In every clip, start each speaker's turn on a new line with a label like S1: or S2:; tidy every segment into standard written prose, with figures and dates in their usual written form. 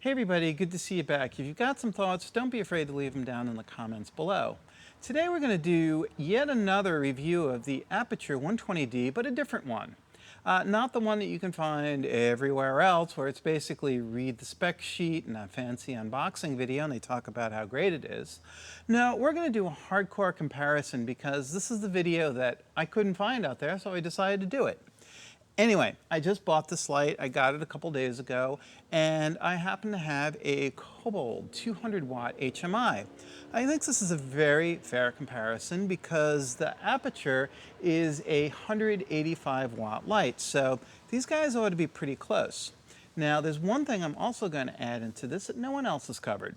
S1: Hey everybody, good to see you back. If you've got some thoughts, don't be afraid to leave them down in the comments below. Today we're going to do yet another review of the Aputure 120D, but a different one. Not the one that you can find everywhere else, where it's basically read the spec sheet and a fancy unboxing video and they talk about how great it is. No, we're going to do a hardcore comparison because this is the video that I couldn't find out there, so I decided to do it. Anyway, I just bought this light. I got it a couple days ago, and I happen to have a Cobalt 200-watt HMI. I think this is a very fair comparison because the Aputure is a 185-watt light, so these guys ought to be pretty close. Now, there's one thing I'm also going to add into this that no one else has covered.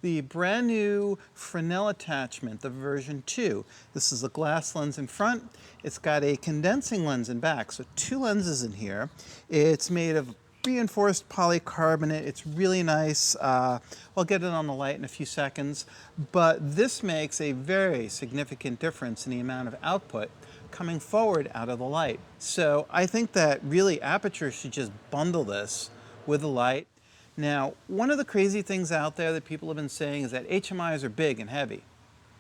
S1: The brand new Fresnel attachment, the version 2. This is a glass lens in front. It's got a condensing lens in back, so two lenses in here. It's made of reinforced polycarbonate. It's really nice. I'll get it on the light in a few seconds, but this makes a very significant difference in the amount of output coming forward out of the light. So I think that really Aputure should just bundle this with the light. Now, one of the crazy things out there that people have been saying is that HMIs are big and heavy.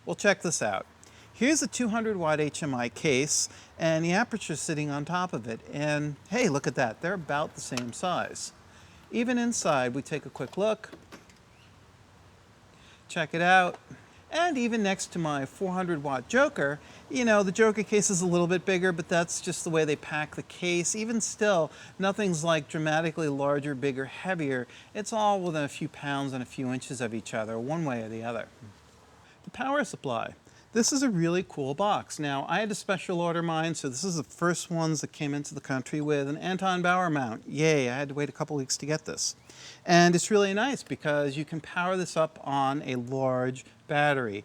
S1: Well, check this out. Here's a 200-watt HMI case, and the Aputure is sitting on top of it. And hey, look at that. They're about the same size. Even inside, we take a quick look. Check it out. And even next to my 400-watt Joker, you know, the Joker case is a little bit bigger, but that's just the way they pack the case. Even still, nothing's like dramatically larger, bigger, heavier. It's all within a few pounds and a few inches of each other, one way or the other. The power supply. This is a really cool box. Now, I had to special order mine, so this is the first ones that came into the country with an Anton Bauer mount. Yay, I had to wait a couple weeks to get this. And it's really nice because you can power this up on a large battery.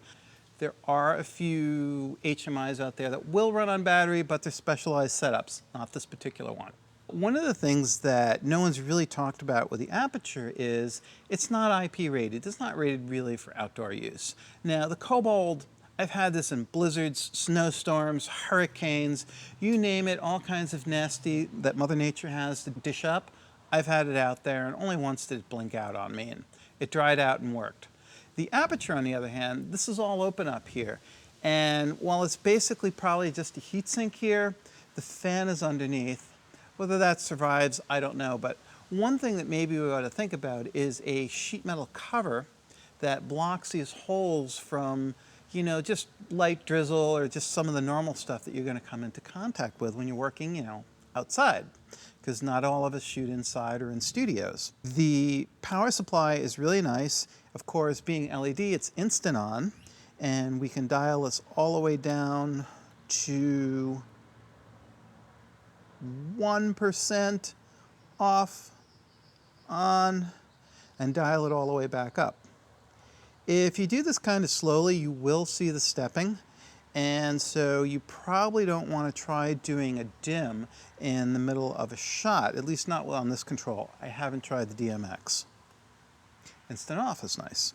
S1: There are a few HMIs out there that will run on battery, but they're specialized setups, not this particular one. One of the things that no one's really talked about with the Aputure is it's not IP rated. It's not rated really for outdoor use. Now, the Cobalt, I've had this in blizzards, snowstorms, hurricanes, you name it, all kinds of nasty that Mother Nature has to dish up. I've had it out there, and only once did it blink out on me, and it dried out and worked. The Aputure, on the other hand, this is all open up here. And while it's basically probably just a heatsink here, the fan is underneath. Whether that survives, I don't know. But one thing that maybe we ought to think about is a sheet metal cover that blocks these holes from, you know, just light drizzle or just some of the normal stuff that you're going to come into contact with when you're working, you know, outside, because not all of us shoot inside or in studios. The power supply is really nice. Of course, being LED, it's instant on, and we can dial this all the way down to 1% off, on, and dial it all the way back up. If you do this kind of slowly, you will see the stepping. And so you probably don't want to try doing a dim in the middle of a shot, at least not on this control. I haven't tried the DMX. Instant off is nice.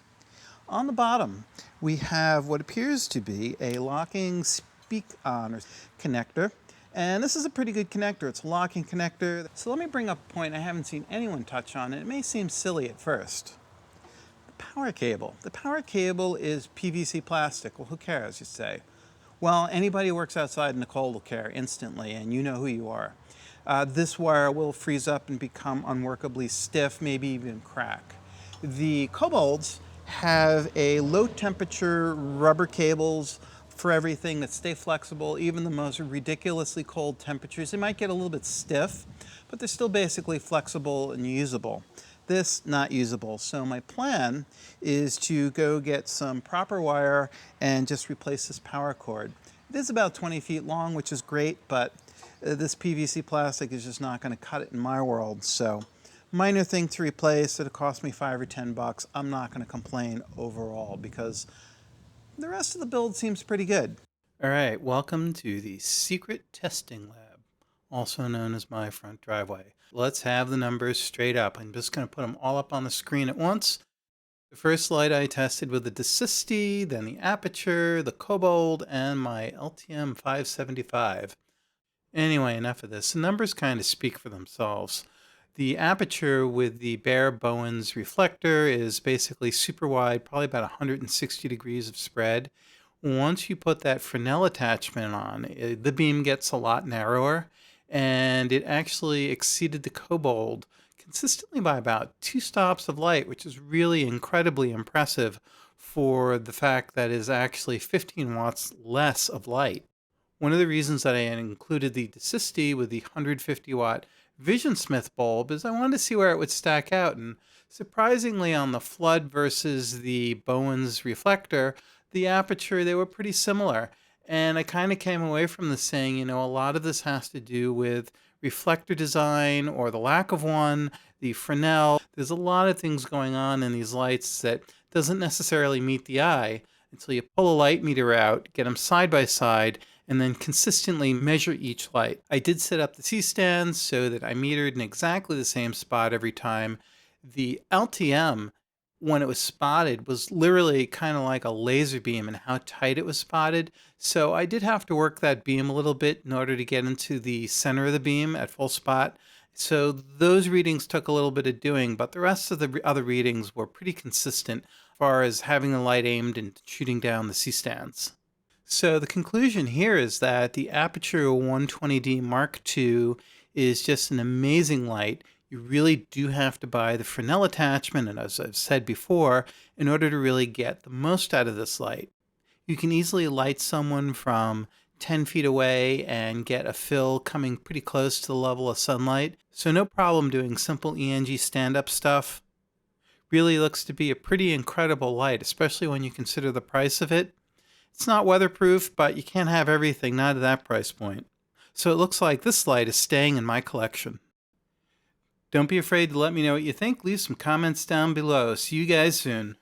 S1: On the bottom, we have what appears to be a locking speak-on connector. And this is a pretty good connector. It's a locking connector. So let me bring up a point I haven't seen anyone touch on. It may seem silly at first. The power cable. The power cable is PVC plastic. Well, who cares, you say? Well, anybody who works outside in the cold will care instantly, and you know who you are. This wire will freeze up and become unworkably stiff, maybe even crack. The Cobalts have a low temperature rubber cables for everything that stay flexible, even the most ridiculously cold temperatures. They might get a little bit stiff, but they're still basically flexible and usable. This, not usable. So my plan is to go get some proper wire and just replace this power cord. It is about 20 feet long, which is great, but this PVC plastic is just not going to cut it in my world. So minor thing to replace. It'll cost me $5 or $10. I'm not going to complain overall because the rest of the build seems pretty good. All right, welcome to the secret testing lab, also known as my front driveway. Let's have the numbers straight up. I'm just going to put them all up on the screen at once. The first light I tested with the DeSisite, then the Aputure, the Cobalt, and my LTM 575. Anyway, enough of this. The numbers kind of speak for themselves. The aperture with the bare Bowens reflector is basically super wide, probably about 160 degrees of spread. Once you put that Fresnel attachment on, the beam gets a lot narrower, and it actually exceeded the Cobalt consistently by about 2 stops of light, which is really incredibly impressive for the fact that it is actually 15 watts less of light. One of the reasons that I included the DeSisite with the 150 watt VisionSmith bulb is I wanted to see where it would stack out. And surprisingly, on the flood versus the Bowens reflector, the aperture, they were pretty similar. And I kind of came away from this saying, a lot of this has to do with reflector design or the lack of one, the Fresnel. There's a lot of things going on in these lights that doesn't necessarily meet the eye until you pull a light meter out, get them side by side, and then consistently measure each light. I did set up the C-stands so that I metered in exactly the same spot every time. The LTM, when it was spotted, was literally kind of like a laser beam and how tight it was spotted. So I did have to work that beam a little bit in order to get into the center of the beam at full spot. So those readings took a little bit of doing, but the rest of the other readings were pretty consistent as far as having the light aimed and shooting down the C-stands. So the conclusion here is that the Aputure 120D Mark II is just an amazing light. You really do have to buy the Fresnel attachment, and as I've said before, in order to really get the most out of this light. You can easily light someone from 10 feet away and get a fill coming pretty close to the level of sunlight. So no problem doing simple ENG stand-up stuff. Really looks to be a pretty incredible light, especially when you consider the price of it. It's not weatherproof, but you can't have everything, not at that price point. So it looks like this light is staying in my collection. Don't be afraid to let me know what you think. Leave some comments down below. See you guys soon.